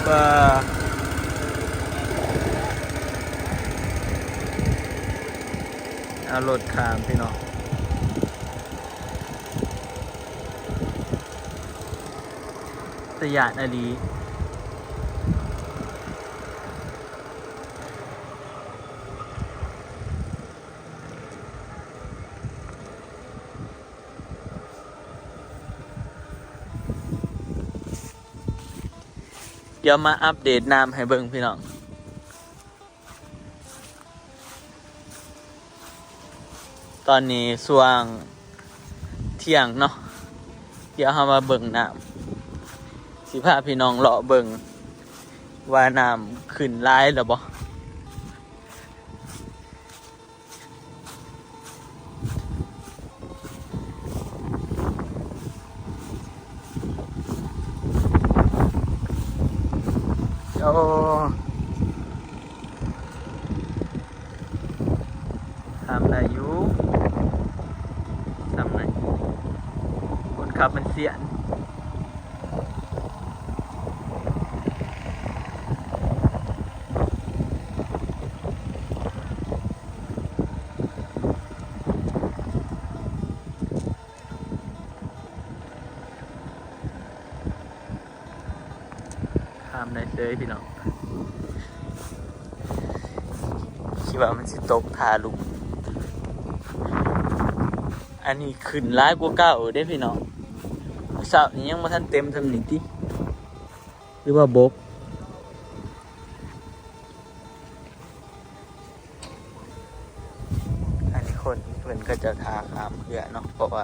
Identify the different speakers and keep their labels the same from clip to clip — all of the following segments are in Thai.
Speaker 1: ว่าเอารถขามพี่น้องตะยานอลีเดี๋ยวมาอัปเดตน้ำให้เบิ่งพี่น้องตอนนี้ช่วงเที่ยงเนาะเดี๋ยวเรามาเบิ่งน้ำสิพาพี่น้องเลาะเบิ่งว่าน้ำขึ้นร้ายหรือบ่โอ้ทำอะไรอยู่ทำอะไรคนขับมันเสียนทำอะไรเลยพี่น้องคิดว่ามันสิตกทาลุงอันนี้ขึ้นร้ายกว่าเก่าได้พี่น้องเสานี้ยังมาทันเต็มทำหนิติหรือว่าบกอันนี้คนเพื่อนก็จะทาขามเหือเนาะเพราะว่า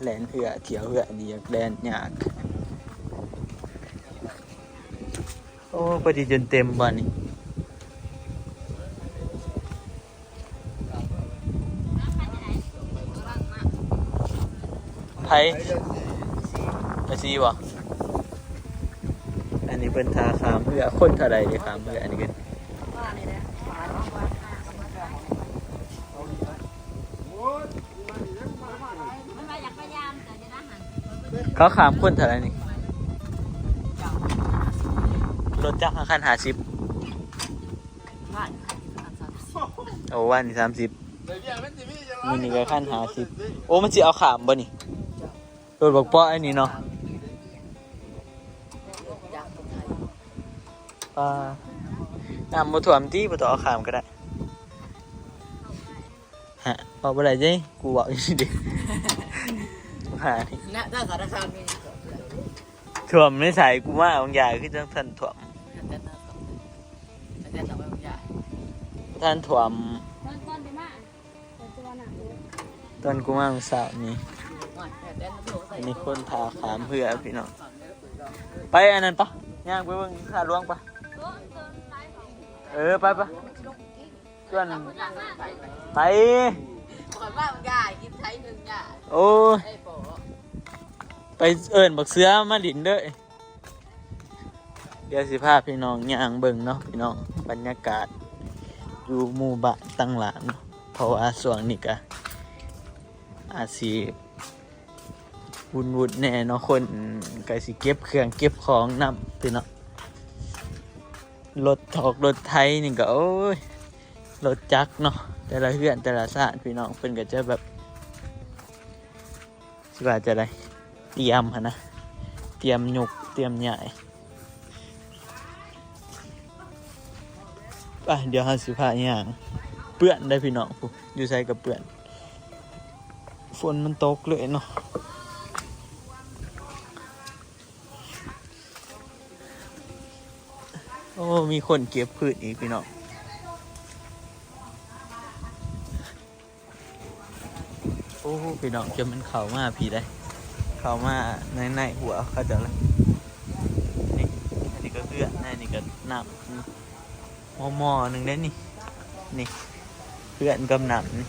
Speaker 1: แลนเหือเที่ยวเหือนี่อยากแลนยากโอ้พอดีจนเต็มบ่นี่ไผไปซีบ่อันนี้เป็นทาขามเหือคนเท่าใดเด้ขามเหืออันนี้กันเขาขามคนเท่าไหร่นี่รถจักรคัน50โอ้วันนี้30นี่ก็คัน50โอ้มันสิเอาขามบ่นี่รถบักป้อไอ้นี่เนาะน้ำบ่ท่วมติบ่ต้องเอาขามก็ได้ฮะเอาบ่ได้เด้กูเว้าอยู่ดิหานี่
Speaker 2: ณถ้าสารคามมี
Speaker 1: ท่วมไม่ใส่กูว่าบางอย่างคือจังท่านท่วมท่านท่วมตอนกูมาเมื่อเช้านี้อันนี้คนพาขามเพื่อพี่น้องไปอันนั้นปะย่างไปเบิ่งท่าหลวงปะไปปะส่วนไป
Speaker 2: ก่อนว่ามันใหญ่กินใช้หนึ่งใหญ่
Speaker 1: โอ้ไปเอิ้นบักเสือมาดินเด้อเดี๋ยวสิพาพี่น้องย่างเบิ่งเนาะพี่น้องบรรยากาศอยู่หมู่บ้านตั้งหลานเนาะเพราะว่าช่วงนี้ก็อาจสิวุ่นๆแน่เนาะคนก็สิเก็บเครื่องเก็บของนำพี่น้องรถถอกรถไถนี่ก็โอ้ยรถจักรเนาะแต่ละเฮือนแต่ละชาติพี่น้องเพิ่นก็จะแบบสิว่าจะได้เตรียมหั่นนะเตรียมหยุกเตรียมใหญ่เดี๋ยวเฮาสิพาย่างเปื้อนได้พี่น้องผู้อยู่ไสก็เปื้อนฝนมันตกเลยเนาะโอ้มีคนเก็บพืชอีกพี่น้องโอ้พี่น้องจะมันเข้ามาพี่ได้เข้ามาในหัวเขาจะอะไรนี่อันนี้ก็เพื่อนอันนี้ก็น้ำหม้อหนึ่งได้นี่เพื่อนกำน้ำนี่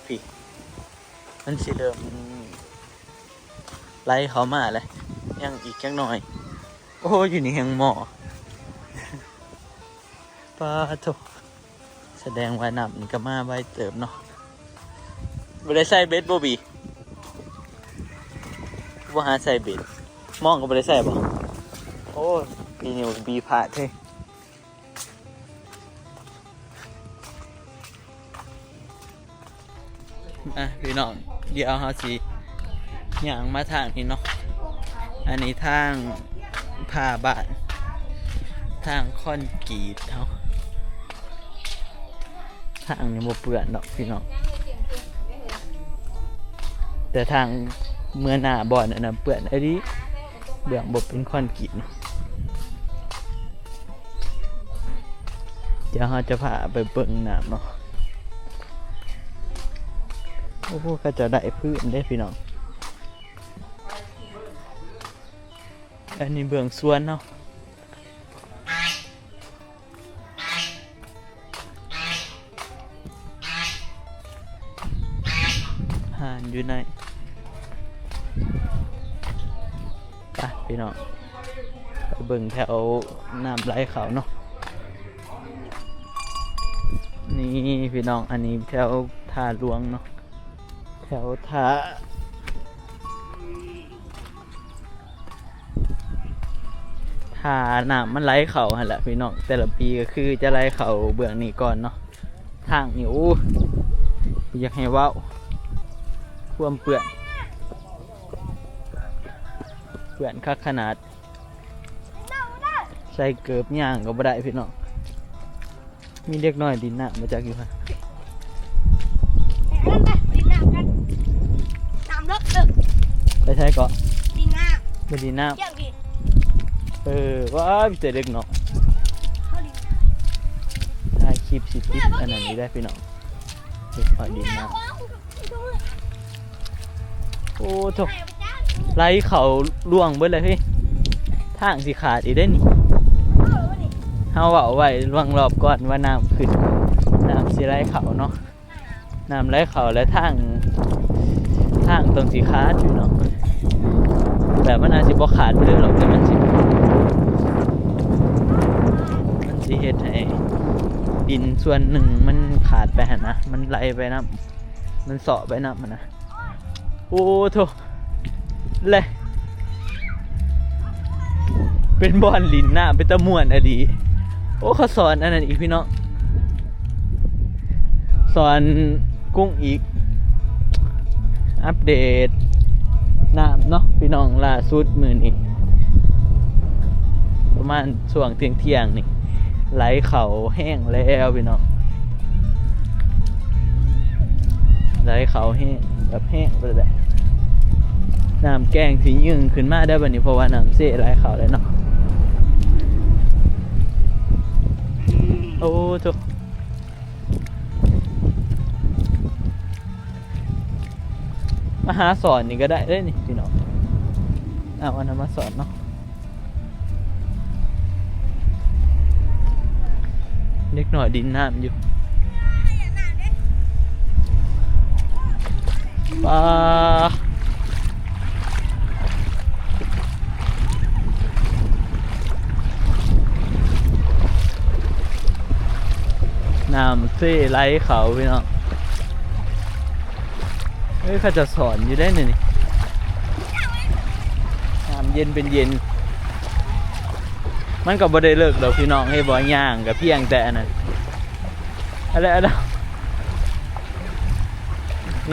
Speaker 1: พี่มันสิเริ่มไล่เขามาเลยยังอีกจังหน่อยโอ้อยู่นี่แหงหม้อปลาทุกแสดงว่าน้ำนี่ก็มาใบเติมเนาะไม่ได้ใส่เบ็ดโบบีว่าหาใส่เบ็ด มองก็บ่ได้ใส่บ่โอ้ปีนี้ปีผาดเท่พี่น้องเดี๋ยวเฮาสิย่างมาทางนี้เนาะอันนี้ทางผ้าบ้านทางคอนกรีตเฮาทางนี้บ่เปื้อนดอกพี่น้องแต่ทางเมื่อหน้าบ่อนอันนั้นเปื้อนไอ้ดิเบื้องบ่เป็นคอนกรีตเนาะเดี๋ยวเราจะพาไปเบิ่งน้ำเนาะโอ้โหก็จะได้พื้นได้พี่น้องอันนี้เบื้องสวนเนาะห่านอยู่ในพี่น้องไปเบิ่งแถวน้ำไหลเขาเนาะนี่พี่น้องอันนี้แถวท่าหลวงเนาะแถวท่าน้ำมันไหลเขาหั่นแหละพี่น้องแต่ละปีก็คือจะไหลเขาเบื้องนี้ก่อนเนาะทางนี่โอ้อยากให้ว้าวท่วมเปื่อนคักขนาดใส่เกือบย่างก็บ่ได้พี่น้องมีเล็กน้อยดินน้ำมาจากอยู่ฮะไปใช้เกาะดินน้ำไปดินน้ำว้าพี่เจเล็กเนาะถ่ายคลิปสิติดอันนั้นนี้ได้พี่น้องเล็กน้อยดินน้ำโอ้โถไล่เขาล่วงเบิดเลยพี่ทางสิขาดอีกได้นี่เฮาเอาไว้ล่วงรอบก่อนว่าน้ำขึ้นน้ำสิไล่เขาเนาะน้ำไล่เขาและทางตรงสิขาดอยู่เนาะแบบมันอาจจะบ่ขาดไปเลยหรอกแต่มันสิเฮ็ดให้ดินส่วนหนึ่งมันขาดไปหั่นนะมันไหลไปน้ำมันเสาะไปน้ำมันนะโอ้โถเลยเป็นบอลลินหน้าเป็นตะมวนอดีโอ้เขาสอนอันนั้นอีกพี่น้องสอนกุ้งอีกอัปเดตน้ำเนาะพี่น้องล่าสุดมื้อนี้ประมาณช่วงเที่ยงนี่ไหลเขาแห้งแล้วพี่น้องไหลเขาแห้งแบบแห้งไปเลยน้ำแกงถึงยึงขึ้นมาได้บัดนี้เพราะว่าน้ำเสียไหลเขาเลยเนาะโอ้ทุกมาหาสอนนี่ก็ได้เลยนี่พี่น้องเอาอันนั้นมาสอนเนาะเล็กหน่อยดินน้ำอยู่ปลาน้ำเซ่ไหลเขาพี่น้องเฮ้ยเขาจะสอนอยู่ได้นี่น้ำเย็นเป็นเย็นมันก็บ่ได้เลิกดอกพี่น้องให้บ่ย่างกับเพียงแต่อันนั้นอะไร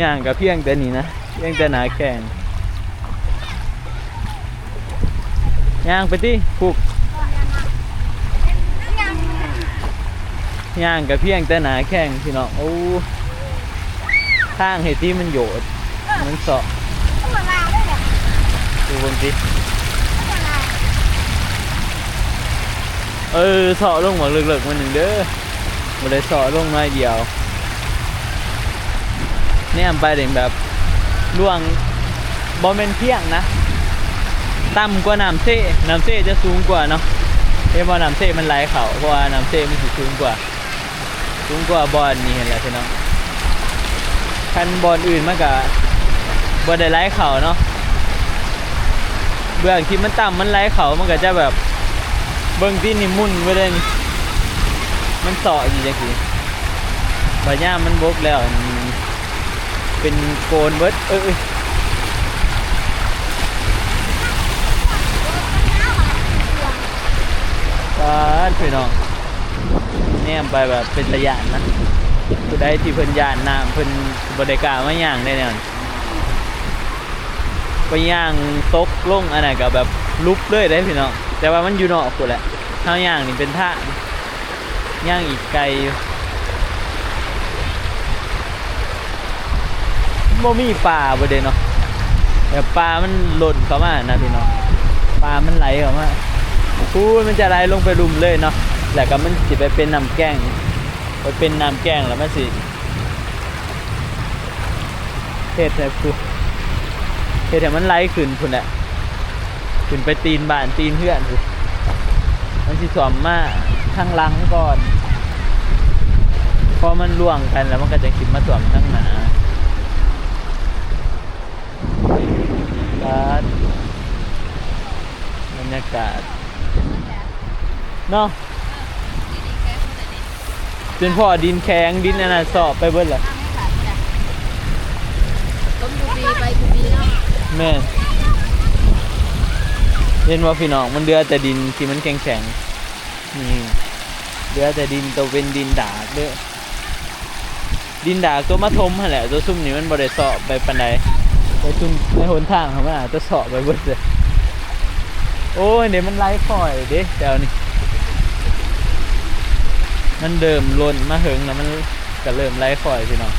Speaker 1: ย่างกับเพียงแต่นี่นะเพียงแต่หนาแข็งย่างไปที่ผูกย่างกับเพียงแต่หนาแข็งพี่น้องโอ้ทางเหตุที่มันโยดมันเสาะดูบางทีเสาะลงมาเลิกๆมาหนึ่งเด้อมาเลยเสาะลงน้อยเดียวเนี่ยไปถึงแบบล่วงบอมเป็นเพียงนะต่ำกว่าน้ำเซ่จะสูงกว่าเนาะเพราะน้ำเซ่มันไหลเขาเพราะว่าน้ำเซ่มันสูงกว่าบอลนี่เห็นแล้วพี่น้องคันบอลอื่นมันก็บอลได้ไหลเขาเนาะเบื้องที่มันต่ำมันไหลเขามันก็จะแบบเบื้องที่นี่มุ่นไปเลยมันเสาะอยู่จังซี่ใบหญ้ามันบกแล้วเป็นโกนเบิด พี่น้องแนมไปแบบเป็นตะยานนะผู้ใดที่เพิ่นย่านน้ำเพิ่นบริการมาย่างได้แน่นอนไปย่างตกลงอันไหนก็แบบลุกเลยได้พี่น้องแต่ว่ามันอยู่นอกกูแหละเท่าย่างนี่เป็นท่าย่างอีกไกลอยู่บ่มีป่าบ่เด้เนาะแต่ปลามันหล่นเข้ามานะพี่น้องปลามันไหลเข้ามาพูดมันจะไหลลงไปรุมเลยเนาะแล้วก็มันสิไปเป็นน้ำแกงไปเป็นน้ำแกงแล้วมันสิเฮ็ดให้กูเฮ็ดให้มันไหลขึ้นพุ่นแหละขึ้นไปตีนบ้านตีนเพื่อนพุ่นมันสิท่วมมาทางหลังก่อนพอมันล่วงกันแล้วมันก็จะขึ้นมาท่วมทางหน้าบรรยากาศเนาะเป็นพ่อดินแข็งดินอันนั้นสอบไปเบิดเลย
Speaker 2: ต้มกูปีไปกูปีเนาะ
Speaker 1: แม่เห็นว่าพี่น้องมันเดือแต่ดินที่มันแข็งแข็งนี่เดือแต่ดินตัวเป็นดินดากเด้อดินดากตัวมาทมหั่นแหละตัวซุ่มนี่มันบ่ได้สอบไปปานใดไปซุ่มในหนทางเขามาตัวสอบไปเบิดเลยโอ้ยเดี๋ยวมันไล่ข่อยเด้แถวนี้มันเดิมล้นมาเหิงแล้วมันก็เริ่มไล่ข่อยพี่น้อง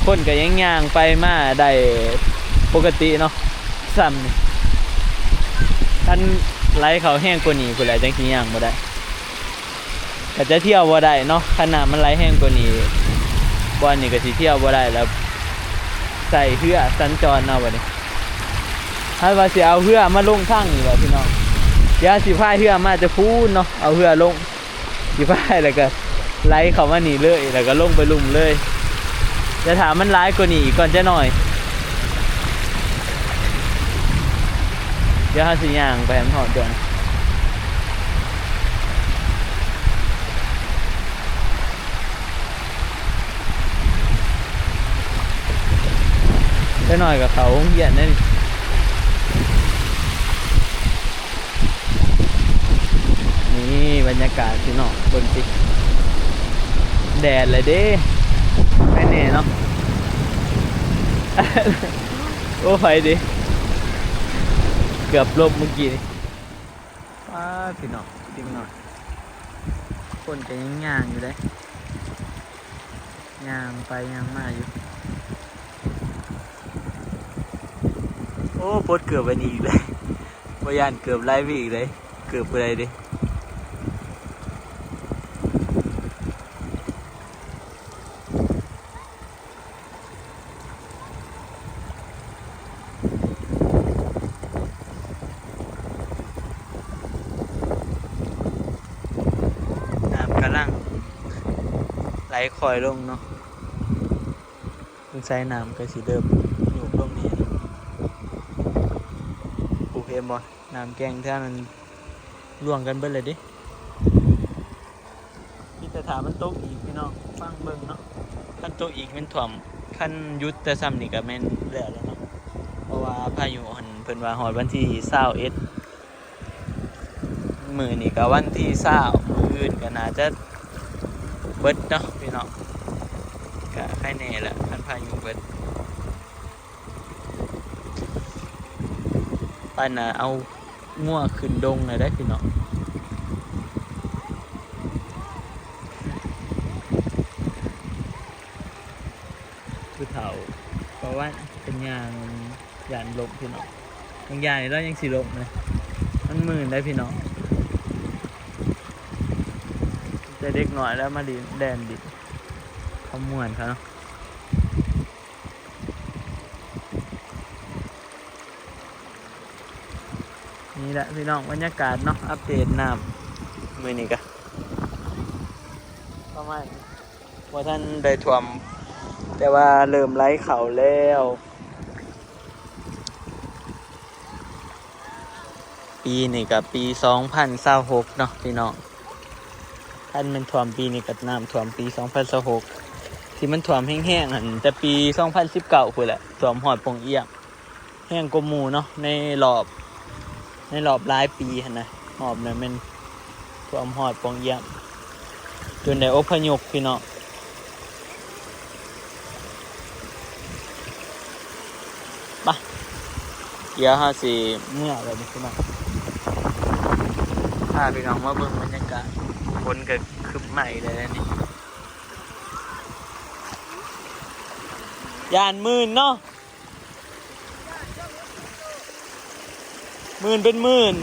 Speaker 1: คนก็ยังย่างไปมาได้ปกติเนาะซ้ำนี่ท่านไล่เขาแห้งกว่านี้พุ่นแหละจังสิย่างบ่ได้ก็จะเที่ยวบ่ได้เนาะขนาดมันไล่แห้งกว่านี้บ่อนนี่ก็สิเที่ยวบ่ได้แล้วใส่เพื่อสัญจรเอาบัดนี้ถ้าว่าสิเอาเพื่อมาลงทางนี่บ่พี่น้องยาสิพายเพื่อมาจะพูนเนาะเอาเพื่อลงสิพายแล้วก็ไล่เข้ามานี่เลยแล้วก็ลงไปลุ่มเลยจะถามมันร้ายกว่านี้อีกก่อนจะหน่อยเดี๋ยวหาสิย่างไปให้มันหอดก่อนจะหน่อยกับเขาเหี้ยนนั่นนี่บรรยากาศพี่น้องบนสิแดดเลยเด้ไม่แน่เนาะ โอ้ไฟดิเกือบลบเมื่อกี้นี่ว้าพี่น้องจริงหน่อยคนจะยังย่างอยู่เลยย่างไปย่างมาอยู่โอ้ปดเกือบไปนี่อีกเลยพยานเกือบไล่ไปอีกเลยเกือบไปเลยดิไหลคอยลงเนาะตรงใส่น้ำก็สีเดิมอยู่ตรงนี้ปูเห็นบ่น้ำแกงท่ามันล่วงกันเบิดเลยดิพี่จะถามมันตกอีกพี่น้องฟังเบิ่งเนาะขั้นตกอีกมันถ่วมขั้นยุดแต่ซ้ำนี่ก็แม่นแล้วเนาะเพราะว่าพายุหันเพิ่นว่าฮอดวันที่21มื้อนี่ก็วันที่20มื้ออื่นก็น่าจะเบิดเนาะพี่น้องก็ใครแน่แหละพันพายุเบิดปันน่ะเอางัวขึ้นดงเลยได้พี่น้องคือเถาเพราะว่าเป็นยางยานลมพี่น้องบางอย่างแล้วยังสีลมเลยมันหมื่นได้พี่น้องแต่เด็กหน่อยแล้วมาดินแดนดิเขาม่วนเขาเนาะนี่แหละพี่น้องบรรยากาศเนาะอัปเดตน้ำมือนี้กะประมาณว่าท่านได้ท่วมแต่ว่าเริ่มไล่เขาแล้วปีนี้กับปี2026เนาะพี่น้องท่านมันท่วมปีนี้กับน้ำท่วมปี2026ที่มันท่วมแห้งๆหันแต่ปี2019คือแหละท่วมหอดปงเอี้ยงแห้งกว่าหมู่เนาะในรอบ ในรอบหลายปีหั่นนะหอบนั้นมันท่วมหอดปองเยี่ยมจนได้อพยพพี่น้องไปเดี๋ยวเฮาสิเมื่อแล้วนี่พี่น้องพาพี่น้องมาเบิ่งบรรยากาศฝนก็คึบใหม่เลยนะนี่ย่านหมื่นเนาะหมื่นเป็นหมื่น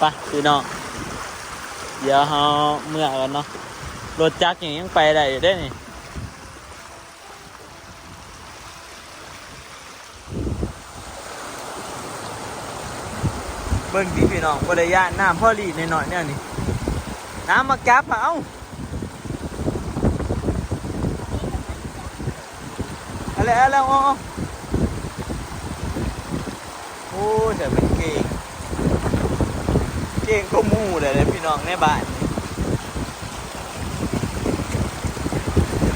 Speaker 1: ไปพี่น้องเดี๋ยวเฮาเมื่อกันเนาะรถจักรอย่างยังไปได้อยู่ได้นี่เบิ่งดีพี่น้องบ่ได้ย่านน้ำพ่อลีหน่อยๆเนี่ยนี่น้ำมาจับเอาอะไรอ๋อโอ้แต่เป็นเก่งก็มู่เลยนะพี่น้องในบ้าน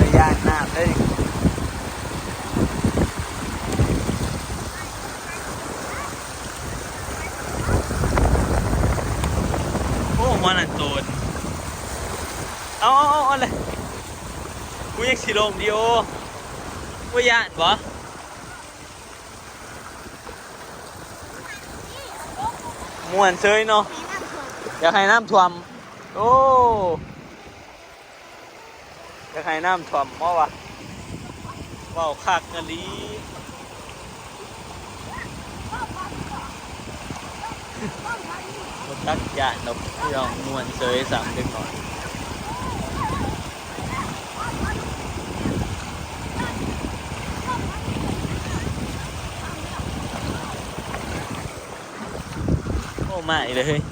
Speaker 1: ระยะน้ำได้โอ้มันอันโตนเอาเลยกูยังสิลงดีโอกูย่านบ่ม่วนเซยเนาะอยากให้น้ำท่วมโอ้อยากให้น้ำท่วมเพราะว่าเว้าคักกะลีบ่ตักยานดอกพี่น้องม่วนเซยสั่งเด็กหน่อยโอ้มาอีกเลยเฮ้ย